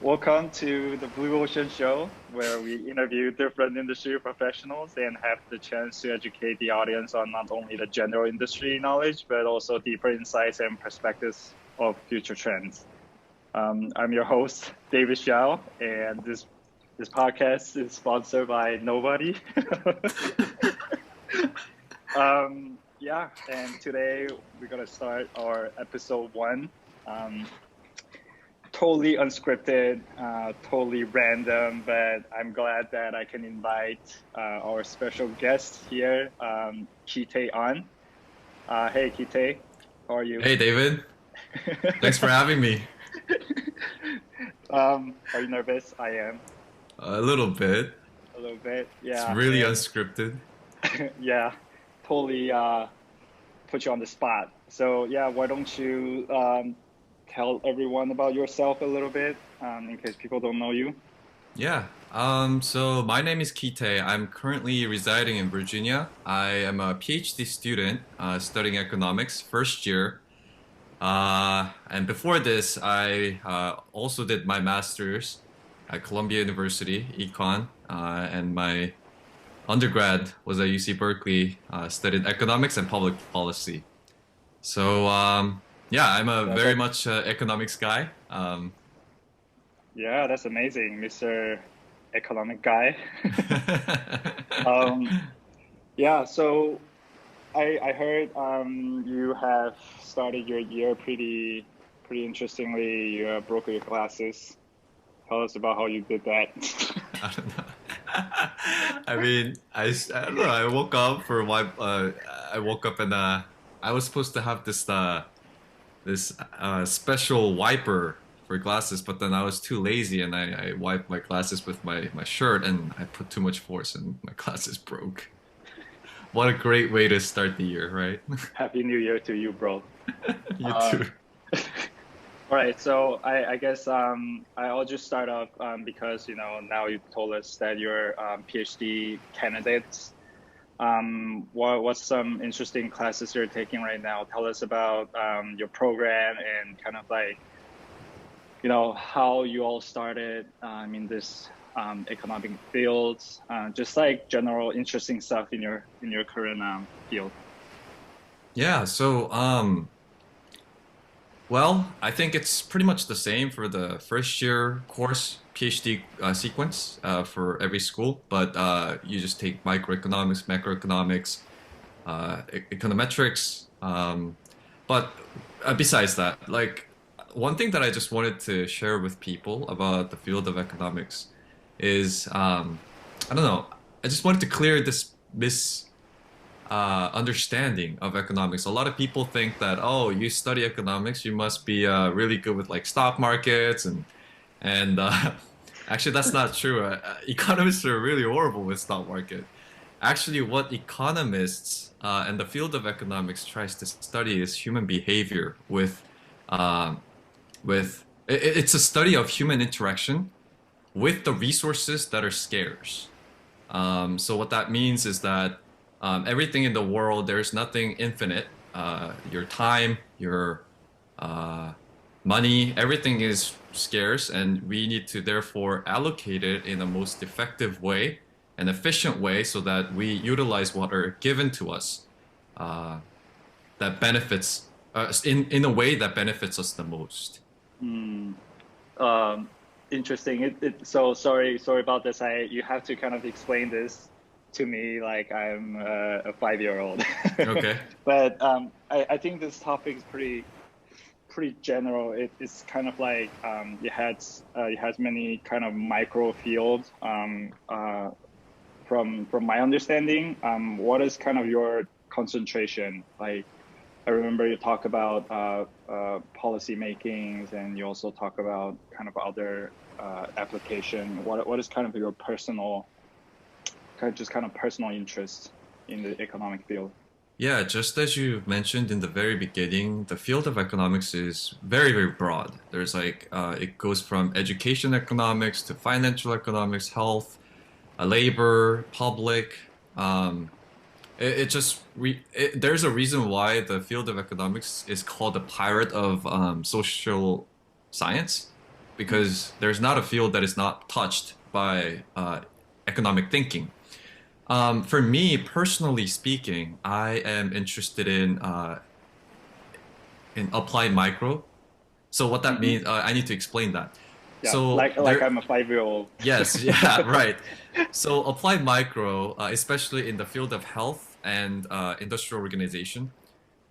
Welcome to the Blue Ocean Show, where we interview different industry professionals and have the chance to educate the audience on not only the general industry knowledge, but also deeper insights and perspectives of future trends. I'm your host, David Xiao, and this podcast is sponsored by nobody. And today we're gonna start our episode 1. Totally unscripted, totally random, but I'm glad that I can invite our special guest here, Kite on. Hey, Kite, how are you? Hey David, thanks for having me. Are you nervous? I am A little bit. a little bit. It's Yeah, really and unscripted. yeah, totally put you on the spot. So yeah, why don't you tell everyone about yourself a little bit, in case people don't know you? Yeah. So my name is Kite. I'm currently residing in Virginia. I am a PhD student studying economics, first year. And before this, I also did my master's at Columbia University, Econ, and my undergrad was at UC Berkeley, studied economics and public policy. So yeah, I'm a That, very that much economics guy. Yeah, that's amazing, Mr. Economic Guy. Um, yeah, so I heard you have started your year pretty interestingly. You broke your glasses. Tell us about how you did that. I don't know. I mean, I don't know. I woke up for a while. I woke up and I was supposed to have this special wiper for glasses, but then I was too lazy and I wiped my glasses with my shirt and I put too much force and my glasses broke. What a great way to start the year, right? Happy New Year to you, bro. You too. Um, all right, so I guess I'll just start off because now you told us that you're PhD candidates. What's some interesting classes you're taking right now? Tell us about your program and kind of like how you all started in this economic fields, just like general interesting stuff in your current field. Yeah, so well, I think it's pretty much the same for the first year course PhD sequence for every school, but you just take microeconomics, macroeconomics, econometrics. But besides that, like one thing that I just wanted to share with people about the field of economics is I don't know, I just wanted to clear this understanding of economics. A lot of people think that, oh, you study economics, you must be really good with like stock markets and actually that's not true. Economists are really horrible with stock market. Actually, what economists and the field of economics tries to study is human behavior uh, it's a study of human interaction with the resources that are scarce. So what that means is that everything in the world, there's nothing infinite. Your time, your uh, money, everything is scarce, and we need to therefore allocate it in the most effective way and efficient way so that we utilize what are given to us uh, that benefits in a way that benefits us the most. Hmm. Um, Interesting. So sorry about this. You have to kind of explain this to me like I'm a 5-year-old. Okay. But I think this topic is pretty general. It's kind of like it has many kind of micro fields. From my understanding, what is kind of your concentration? Like I remember you talk about policy makings, and you also talk about kind of other application. What is kind of your kind of personal interest in the economic field? Yeah, just as you mentioned in the very beginning, the field of economics is very, very broad. There's like, it goes from education economics to financial economics, health, labor, public. Um, it just there's a reason why the field of economics is called the pirate of social science. because there's not a field that is not touched by economic thinking. For me, personally speaking, I am interested in applied micro. So what that Hmm. means, I need to explain that. Yeah, So like there, I'm a 5-year-old. yes, yeah, right. So applied micro, especially in the field of health and industrial organization,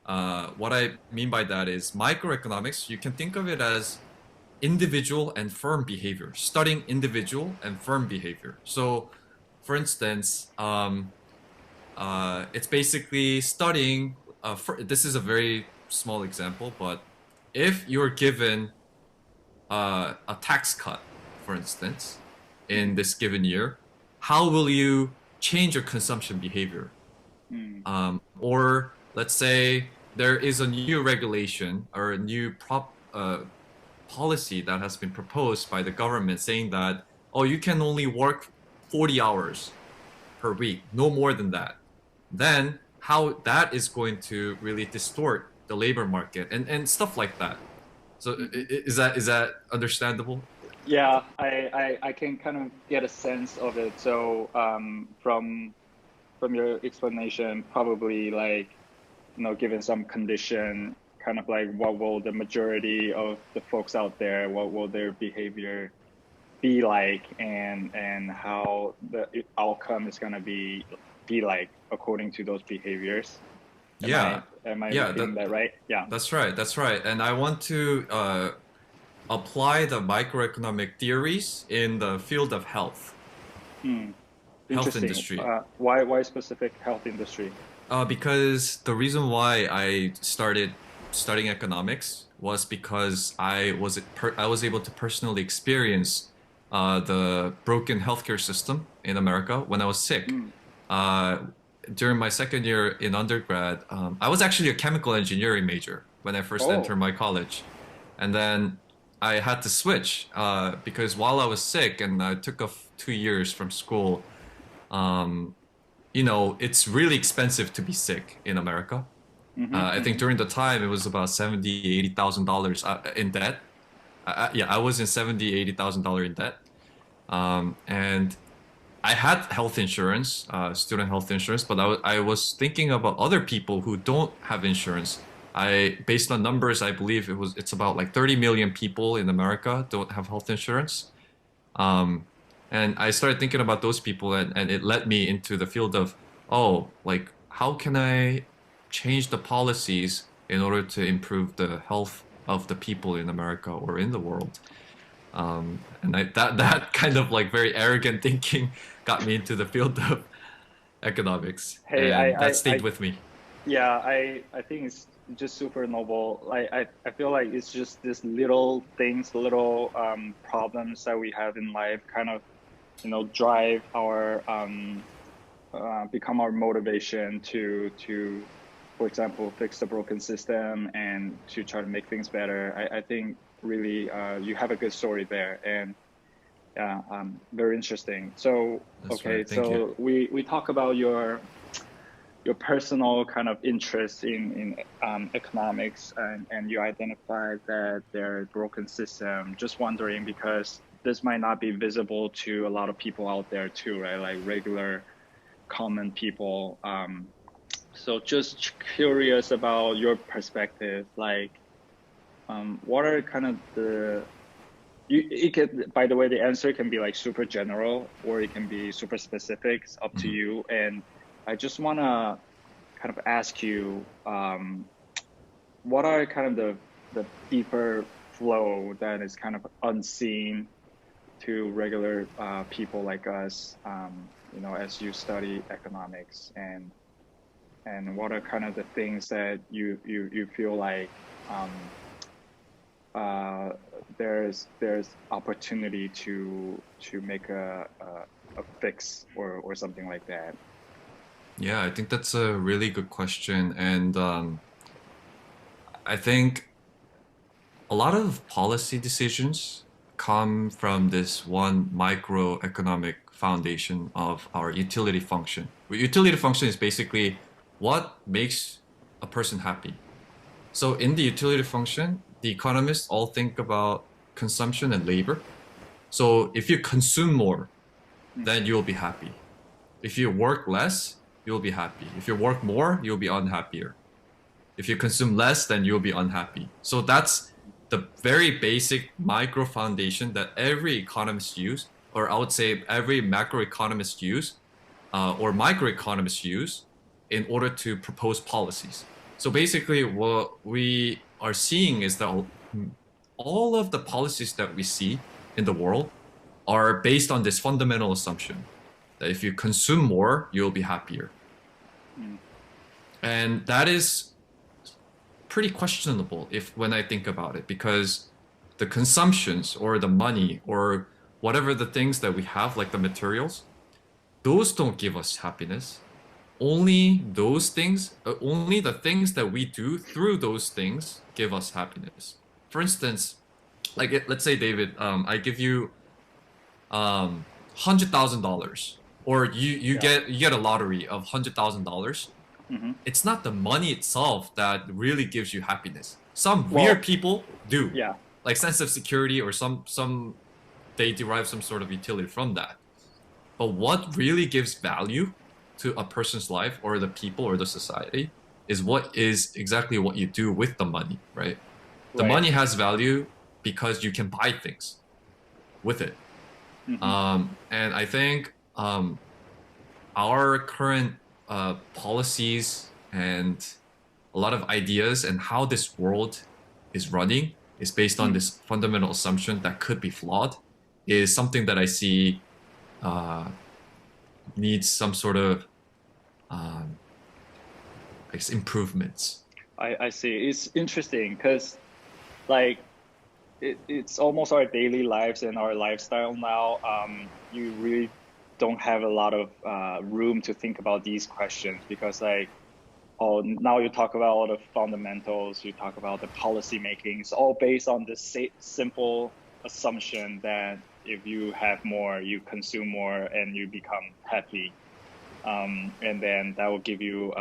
what I mean by that is microeconomics. You can think of it as individual and firm behavior, studying individual and firm behavior. So, for instance, it's basically studying. This is a very small example, but if you're given a tax cut, for instance, in Mm, this given year, how will you change your consumption behavior? mm, Or let's say there is a new regulation or a new policy that has been proposed by the government saying that, oh, you can only work 40 hours per week, no more than that. Then how that is going to really distort the labor market and stuff like that. So mhm. is that understandable? Yeah, I can kind of get a sense of it. So from your explanation, probably like, given some condition, kind of like what will the majority of the folks out there, what will their behavior be like, and how the outcome is gonna be like according to those behaviors. Am I Yeah, am I yeah, repeating that right? Yeah. that's right, that's right. And I want to apply the microeconomic theories in the field of Hmm. health Interesting. industry. Why specific health industry? Because the reason why I started studying economics was because I was able to personally experience the broken healthcare system in America when I was sick. Hmm. Uh, During my second year in undergrad, I was actually a chemical engineering major when I first entered Oh. my college, and then I had to switch because while I was sick and I took off 2 years from school. Um, it's really expensive to be sick in America. Mm-hmm, I think mm-hmm. during the time it was about 70, $80,000 in debt. Yeah, I was in 70, $80,000 in debt. And I had health insurance, student health insurance, but I was thinking about other people who don't have insurance. Based on numbers, I believe it's about like 30 million people in America don't have health insurance. Um, and I started thinking about those people, and it led me into the field of, oh, like, how can I change the policies in order to improve the health of the people in America or in the world? That kind of like very arrogant thinking got me into the field of economics, Hey, and that stayed with me. yeah, I think it's just super noble. I feel like it's just this little things, little problems that we have in life, kind of, drive our become our motivation to, for example, fix the broken system and to try to make things better. I think really you have a good story there, and yeah, very interesting. So, That's okay, right. Thank you. so we talk about your personal kind of interest in economics, and you identified that there are broken system. Just wondering, because this might not be visible to a lot of people out there too, right? Like regular common people. So just curious about your perspective, like what are kind of it can, by the way, the answer can be like super general or it can be super specific. It's up to Mhm. you. And I just want to kind of ask you, what are kind of the deeper flow that is kind of unseen to regular people like us, as you study economics, and what are kind of the things that you feel like um, uh, there's opportunity to make a fix or something like that. Yeah, I think that's a really good question, and I think a lot of policy decisions come from this one microeconomic foundation of our utility function. Utility function is basically what makes a person happy. So in the utility function, the economists all think about consumption and labor. So if you consume more, then you'll be happy. If you work less, you'll be happy. If you work more, you'll be unhappier. If you consume less, then you'll be unhappy. So that's the very basic micro foundation that every economist use, or I would say every macroeconomist use, or microeconomists use in order to propose policies. So basically, what we are seeing is that all of the policies that we see in the world are based on this fundamental assumption that if you consume more, you'll be happier. Mm. And that is pretty questionable if when I think about it, because the consumptions or the money or whatever the things that we have, like the materials, those don't give us happiness. Only those things, only the things that we do through those things give us happiness. For instance, like let's say David, I give you $100,000, or you Yeah. get a lottery of $100,000. Mm-hmm. It's not the money itself that really gives you happiness. Some Well, weird people do, yeah. like sense of security, or some they derive some sort of utility from that. But what really gives value to a person's life or the people or the society is what is exactly what you do with the money, right? The Right. money has value because you can buy things with it. Mm-hmm. And I think our current policies and a lot of ideas and how this world is running is based on Mm. this fundamental assumption that could be flawed, is something that I see uh, needs some sort of um, I guess improvements. I see. It's interesting because like it's almost our daily lives and our lifestyle now. You really don't have a lot of room to think about these questions because like, oh, now you talk about all the fundamentals, you talk about the policy making. It's all based on this simple assumption that if you have more, you consume more and you become happy. And then that will give you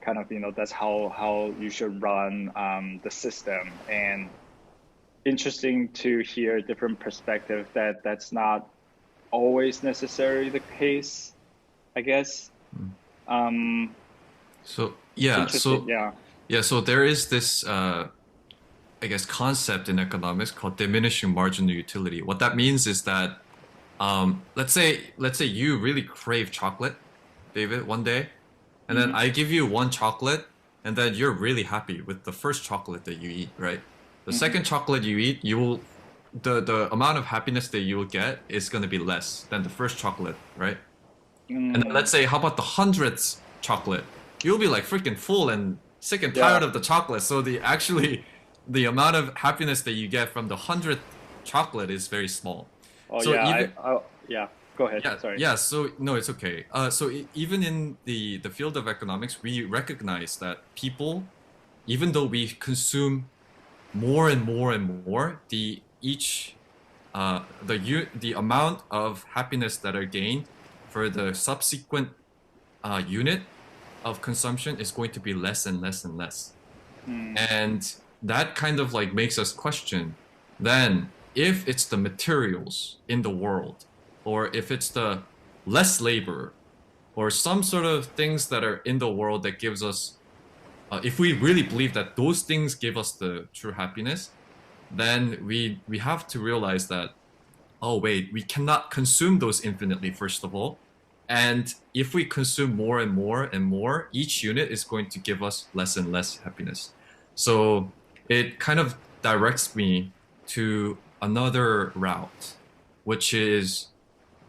kind of, that's how you should run the system. And interesting to hear different perspective that that's not always necessarily the case, I guess. Um, So it's yeah, interesting. so Yeah. yeah, so there is this I guess concept in economics called diminishing marginal utility. What that means is that let's say you really crave chocolate, David, one day, and then Hmm. I give you one chocolate, and then you're really happy with the first chocolate that you eat, right? The Hmm. second chocolate you eat, the amount of happiness that you will get is going to be less than the first chocolate, right? And then let's Mm, say, how about the hundredth chocolate? You'll be like freaking full and sick and yeah. tired of the chocolate. So the amount of happiness that you get from the hundredth chocolate is very small. Oh, So yeah. even Yeah. Go ahead. yeah, Sorry. yeah. So no, it's okay. Even in the field of economics, we recognize that people, even though we consume more and more and more, the amount of happiness that are gained for the subsequent unit of consumption is going to be less and less and less. Mm, And that kind of like makes us question then if it's the materials in the world, or if it's the less labor, or some sort of things that are in the world that gives us, if we really believe that those things give us the true happiness, then we have to realize that, oh wait, we cannot consume those infinitely, first of all. And if we consume more and more and more, each unit is going to give us less and less happiness. So it kind of directs me to another route, which is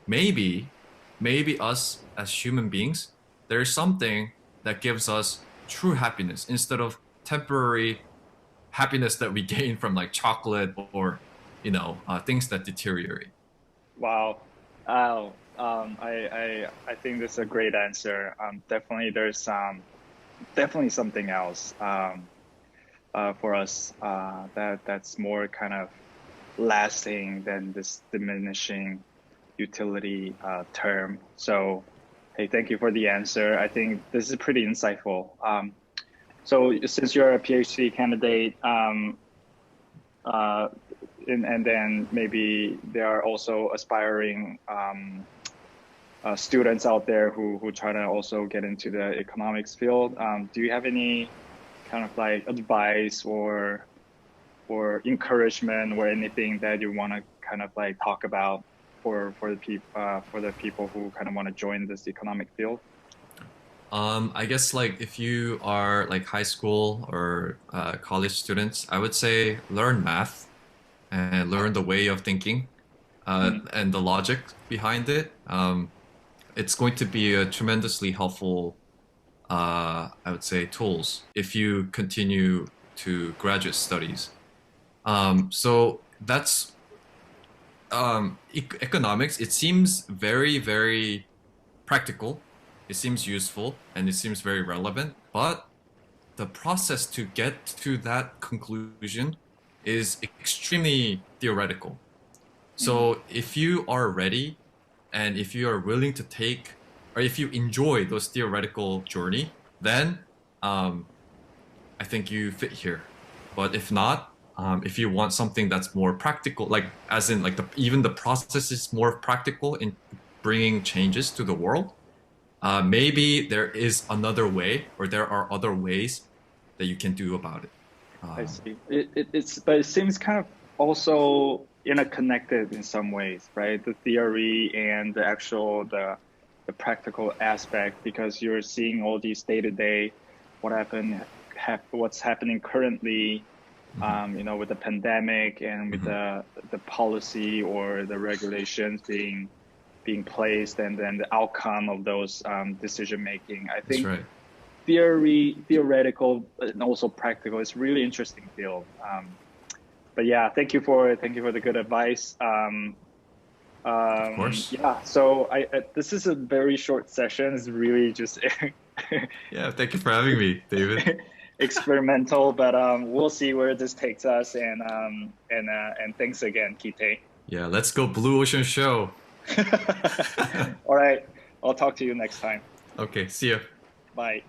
maybe, maybe us as human beings, there's something that gives us true happiness instead of temporary happiness that we gain from like chocolate or things that deteriorate. wow. Oh, I think that's a great answer. Definitely there's definitely something else for us that's more kind of lasting than this diminishing utility term. So, hey, thank you for the answer. I think this is pretty insightful. So since you're a PhD candidate, uh, and then maybe there are also aspiring students out there who try to also get into the economics field. Do you have any kind of like advice or encouragement or anything that you want to kind of like talk about for the people who kind of want to join this economic field? I guess like if you are like high school or college students, I would say learn math and learn the way of thinking Mm, and the logic behind it. It's going to be a tremendously helpful, I would say, tools if you continue to graduate studies. So that's economics. It seems very, very practical. It seems useful and it seems very relevant, but the process to get to that conclusion is extremely theoretical. mm, So if you are ready and if you are willing to take, or if you enjoy those theoretical journey, then um, I think you fit here. But if not, if you want something that's more practical, like as in like even the process is more practical in bringing changes to the world, maybe there is another way, or there are other ways that you can do about it. I Um, see. But it seems kind of also interconnected in some ways, right? The theory and the actual the practical aspect, because you're seeing all these day to day, what what's happening currently, mhm. with the pandemic and with Mhm. the policy or the regulations being placed, and then the outcome of those decision making. I That's think right. theoretical, and also practical. It's really interesting field. But yeah, thank you for the good advice. Of course. Yeah, so this is a very short session. It's really just Yeah, thank you for having me, David. experimental, but we'll see where this takes us. And thanks again, Kite. Yeah, let's go Blue Ocean Show. All right, I'll talk to you next time. Okay, see ya. Bye.